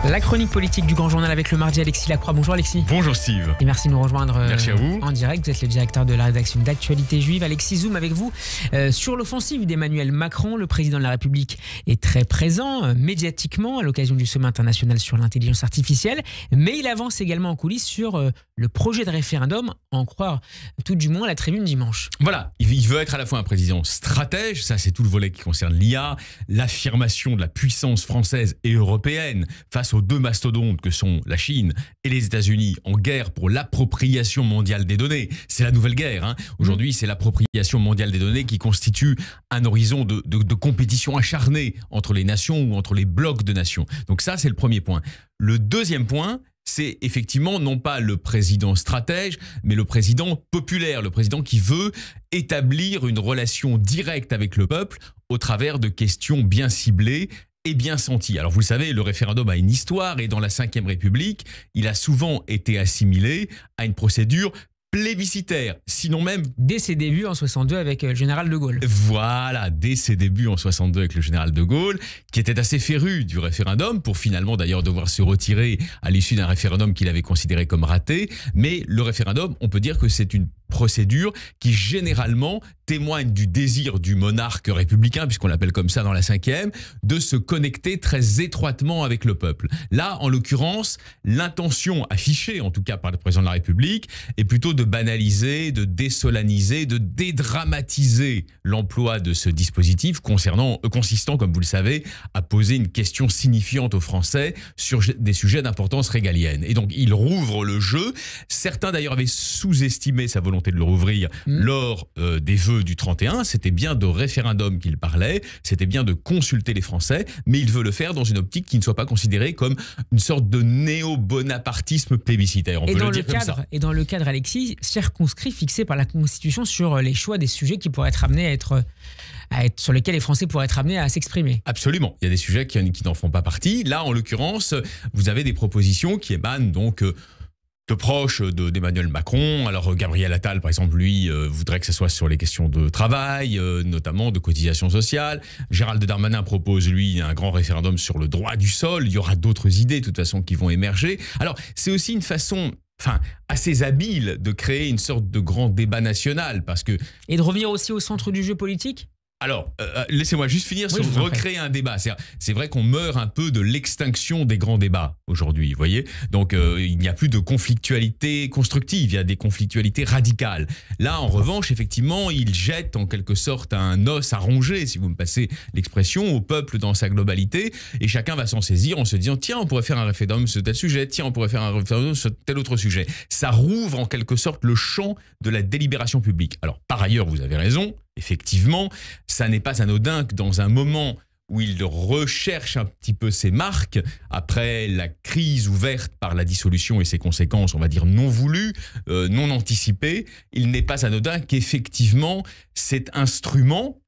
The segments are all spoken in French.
La chronique politique du Grand Journal avec le mardi Alexis Lacroix. Bonjour Alexis. Bonjour Steve. Et merci de nous rejoindre Merci à vous. En direct. Vous êtes le directeur de la rédaction d'Actualité Juive. Alexis, zoom avec vous sur l'offensive d'Emmanuel Macron. Le président de la République est très présent médiatiquement à l'occasion du sommet international sur l'intelligence artificielle. Mais il avance également en coulisses sur le projet de référendum, à en croire tout du moins la tribune dimanche. Voilà, il veut être à la fois un président stratège, ça c'est tout le volet qui concerne l'IA, l'affirmation de la puissance française et européenne face aux deux mastodontes que sont la Chine et les États-Unis en guerre pour l'appropriation mondiale des données. C'est la nouvelle guerre. Aujourd'hui, c'est l'appropriation mondiale des données qui constitue un horizon de compétition acharnée entre les nations ou entre les blocs de nations. Donc ça, c'est le premier point. Le deuxième point, c'est effectivement non pas le président stratège, mais le président populaire, le président qui veut établir une relation directe avec le peuple au travers de questions bien ciblées et bien senties. Alors vous le savez, le référendum a une histoire et dans la Ve République, il a souvent été assimilé à une procédure plébiscitaire, sinon même... Dès ses débuts en 62 avec le général de Gaulle. Voilà, dès ses débuts en 62 avec le général de Gaulle, qui était assez féru du référendum, pour finalement d'ailleurs devoir se retirer à l'issue d'un référendum qu'il avait considéré comme raté. Mais le référendum, on peut dire que c'est une procédure qui généralement témoigne du désir du monarque républicain, puisqu'on l'appelle comme ça dans la Ve, de se connecter très étroitement avec le peuple. Là, en l'occurrence, l'intention affichée, en tout cas par le président de la République, est plutôt de banaliser, de désolaniser, de dédramatiser l'emploi de ce dispositif consistant, comme vous le savez, à poser une question signifiante aux Français sur des sujets d'importance régalienne. Et donc, il rouvre le jeu. Certains d'ailleurs avaient sous-estimé sa volonté de le rouvrir lors des vœux du 31, c'était bien de référendum qu'il parlait, c'était bien de consulter les Français, mais il veut le faire dans une optique qui ne soit pas considérée comme une sorte de néo-bonapartisme plébiscitaire, on peut le dire comme ça. Et dans le cadre, Alexis, circonscrit, fixé par la Constitution sur les choix des sujets qui pourraient être amenés à être sur lesquels les Français pourraient être amenés à s'exprimer. Absolument, il y a des sujets qui n'en font pas partie. Là, en l'occurrence, vous avez des propositions qui émanent donc de proches d'Emmanuel Macron. Alors Gabriel Attal, par exemple, lui, voudrait que ce soit sur les questions de travail, notamment de cotisation sociale. Gérald Darmanin propose, lui, un grand référendum sur le droit du sol. Il y aura d'autres idées, de toute façon, qui vont émerger. Alors, c'est aussi une façon... assez habile de créer une sorte de grand débat national, parce que... Et de revenir aussi au centre du jeu politique ? Alors, laissez-moi juste finir sur recréer un débat. C'est vrai qu'on meurt un peu de l'extinction des grands débats aujourd'hui, vous voyez. Donc, il n'y a plus de conflictualité constructive, il y a des conflictualités radicales. Là, en revanche, effectivement, il jette en quelque sorte un os à ronger, si vous me passez l'expression, au peuple dans sa globalité, et chacun va s'en saisir en se disant, tiens, on pourrait faire un référendum sur tel sujet, tiens, on pourrait faire un référendum sur tel autre sujet. Ça rouvre en quelque sorte le champ de la délibération publique. Alors, par ailleurs, vous avez raison, effectivement, ça n'est pas anodin que dans un moment où il recherche un petit peu ses marques, après la crise ouverte par la dissolution et ses conséquences, on va dire non voulues, non anticipées, il n'est pas anodin qu'effectivement cet instrument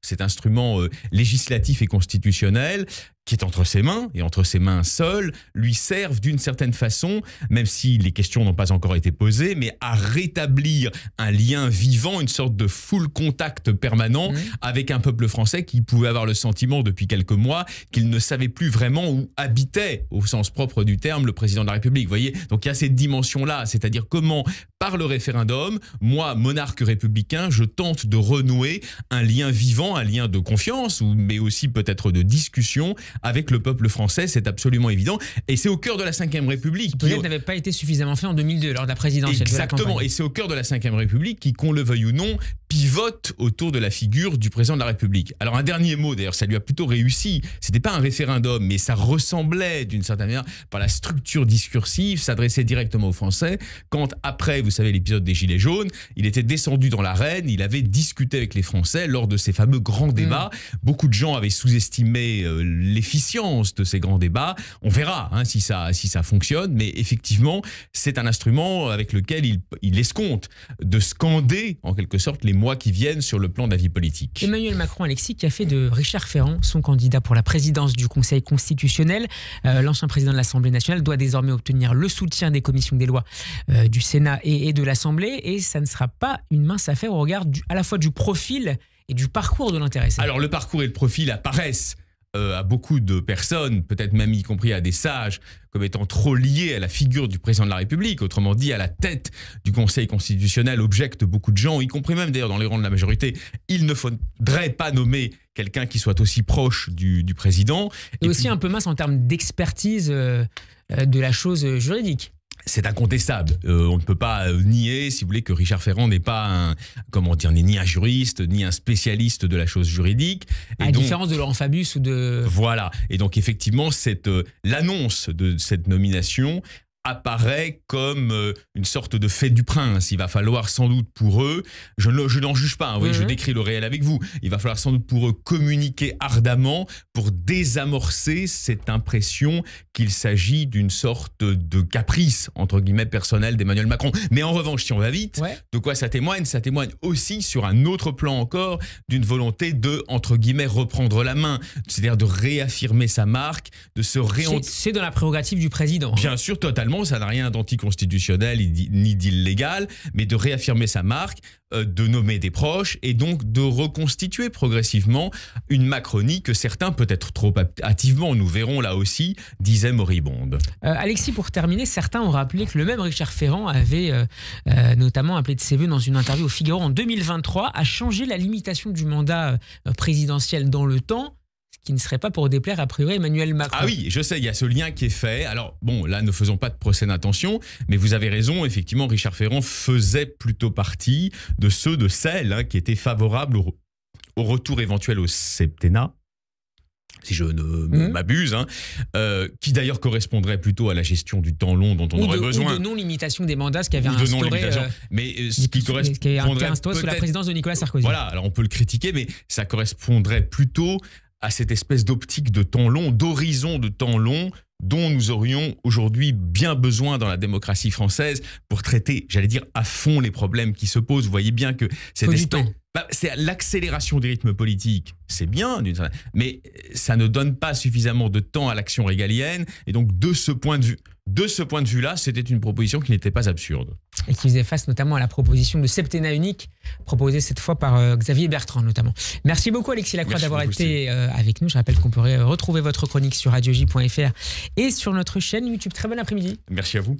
législatif et constitutionnel qui est entre ses mains, et entre ses mains seules, lui servent d'une certaine façon, même si les questions n'ont pas encore été posées, mais à rétablir un lien vivant, une sorte de full contact permanent avec un peuple français qui pouvait avoir le sentiment depuis quelques mois qu'il ne savait plus vraiment où habitait, au sens propre du terme, le président de la République. Vous voyez, donc il y a cette dimension-là, c'est-à-dire comment, par le référendum, moi, monarque républicain, je tente de renouer un lien vivant, un lien de confiance, mais aussi peut-être de discussion avec le peuple français, c'est absolument évident. Et c'est au cœur de la Ve République. Peut-être n'avait pas été suffisamment fait en 2002, lors de la présidentielle. Exactement, et c'est au cœur de la Ve République qui, qu'on le veuille ou non, pivote autour de la figure du président de la République. Alors un dernier mot, d'ailleurs, ça lui a plutôt réussi. C'était pas un référendum, mais ça ressemblait d'une certaine manière, par la structure discursive, s'adressait directement aux Français. Quand après, vous savez, l'épisode des Gilets jaunes, il était descendu dans l'arène, il avait discuté avec les Français lors de ces fameux grands débats. Beaucoup de gens avaient sous-estimé l'efficience de ces grands débats. On verra si ça fonctionne, mais effectivement, c'est un instrument avec lequel il escompte de scander, en quelque sorte, les mois qui viennent sur le plan de la vie politique. Emmanuel Macron, Alexis, qui a fait de Richard Ferrand son candidat pour la présidence du Conseil constitutionnel. L'ancien président de l'Assemblée nationale doit désormais obtenir le soutien des commissions des lois du Sénat et de l'Assemblée, et ça ne sera pas une mince affaire au regard à la fois du profil et du parcours de l'intéressé. Alors le parcours et le profil apparaissent à beaucoup de personnes, peut-être même y compris à des sages, comme étant trop liés à la figure du président de la République, autrement dit à la tête du Conseil constitutionnel, objectent beaucoup de gens, y compris même d'ailleurs dans les rangs de la majorité. Il ne faudrait pas nommer quelqu'un qui soit aussi proche du président. Et aussi puis, un peu mince en termes d'expertise de la chose juridique. C'est incontestable. On ne peut pas nier, si vous voulez, que Richard Ferrand n'est pas n'est ni un juriste, ni un spécialiste de la chose juridique. À la différence de Laurent Fabius ou de... Voilà. Et donc, effectivement, l'annonce de cette nomination apparaît comme une sorte de fait du prince. Il va falloir sans doute pour eux, je n'en juge pas, hein, oui, je décris le réel avec vous, il va falloir sans doute pour eux communiquer ardemment pour désamorcer cette impression qu'il s'agit d'une sorte de caprice, entre guillemets, personnel d'Emmanuel Macron. Mais en revanche, si on va vite, de quoi ça témoigne? Ça témoigne aussi sur un autre plan encore d'une volonté de, entre guillemets, reprendre la main, c'est-à-dire de réaffirmer sa marque, de se C'est dans la prérogative du président. Bien sûr, totalement. Ça n'a rien d'anticonstitutionnel ni d'illégal, mais de réaffirmer sa marque, de nommer des proches et donc de reconstituer progressivement une Macronie que certains, peut-être trop hâtivement, nous verrons là aussi, disaient moribonde. Alexis, pour terminer, certains ont rappelé que le même Richard Ferrand avait notamment appelé de ses voeux dans une interview au Figaro en 2023 à changer la limitation du mandat présidentiel dans le temps, qui ne serait pas pour déplaire a priori Emmanuel Macron. Ah oui, je sais, il y a ce lien qui est fait. Alors bon, là, ne faisons pas de procès d'intention, mais vous avez raison, effectivement, Richard Ferrand faisait plutôt partie de celles qui étaient favorables au retour éventuel au septennat, si je ne m'abuse, qui d'ailleurs correspondrait plutôt à la gestion du temps long dont on aurait besoin. Ou de non-limitation des mandats, ce qui avait instauré, mais ce qui correspondrait sous la présidence de Nicolas Sarkozy. Voilà, alors on peut le critiquer, mais ça correspondrait plutôt à cette espèce d'optique de temps long, d'horizon de temps long, dont nous aurions aujourd'hui bien besoin dans la démocratie française pour traiter, j'allais dire, à fond les problèmes qui se posent. Vous voyez bien que cette espèce... c'est l'accélération des rythmes politiques, c'est bien, mais ça ne donne pas suffisamment de temps à l'action régalienne. Et donc, de ce point de vue-là, c'était une proposition qui n'était pas absurde. Et qui faisait face notamment à la proposition de septennat unique, proposée cette fois par Xavier Bertrand notamment. Merci beaucoup Alexis Lacroix d'avoir été avec nous. Je rappelle qu'on pourrait retrouver votre chronique sur radioj.fr et sur notre chaîne YouTube. Très bon après-midi. Merci à vous.